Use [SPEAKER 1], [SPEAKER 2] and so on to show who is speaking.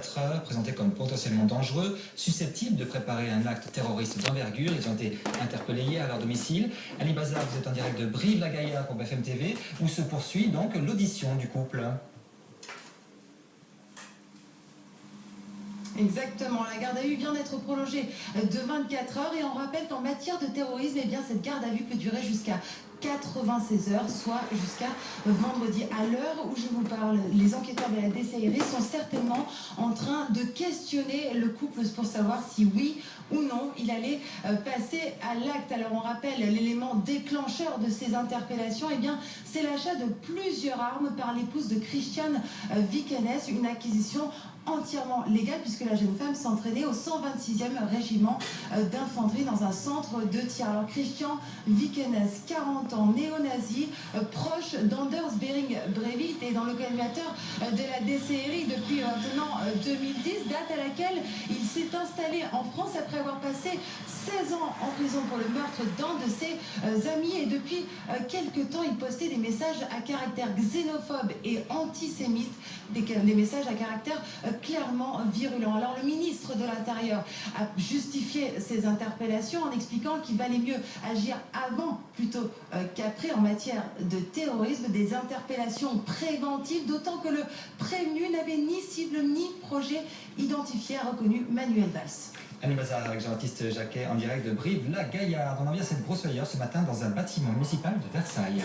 [SPEAKER 1] 24 heures, présentés comme potentiellement dangereux, susceptibles de préparer un acte terroriste d'envergure. Ils ont été interpellés hier à leur domicile. Ali Bazar, vous êtes en direct de Brive-la-Gaillarde pour BFM TV, où se poursuit donc l'audition du couple.
[SPEAKER 2] Exactement, la garde à vue vient d'être prolongée de 24 heures et on rappelle qu'en matière de terrorisme, eh bien, cette garde à vue peut durer jusqu'à 96 heures, soit jusqu'à vendredi. À l'heure où je vous parle, les enquêteurs de la DCIR sont certainement en train de questionner le couple pour savoir si oui ou non il allait passer à l'acte. Alors on rappelle l'élément déclencheur de ces interpellations, eh bien c'est l'achat de plusieurs armes par l'épouse de Christian Vikennes, une acquisition entièrement légale puisque la jeune femme s'entraînait au 126e régiment d'infanterie dans un centre de tir. Alors Christian Vikennes, 40 ans, néo-nazi, proche d'Anders Bering Breivik et dans le collimateur de la DCRI depuis maintenant 2010, date à laquelle il s'est installé en France après avoir passé 16 ans en prison pour le meurtre d'un de ses amis et depuis quelques temps il postait des messages à caractère xénophobe et antisémite, des messages à caractère clairement virulent. Alors le ministre de l'Intérieur a justifié ces interpellations en expliquant qu'il valait mieux agir avant plutôt qu'après en matière de terrorisme, des interpellations préventives, d'autant que le prévenu n'avait ni cible ni projet identifié, a reconnu Manuel Valls.
[SPEAKER 1] Ali Bazar avec Jean-Baptiste Jacquet en direct de Brive-la-Gaillarde. On en vient à cette grosse frayeur ce matin dans un bâtiment municipal de Versailles.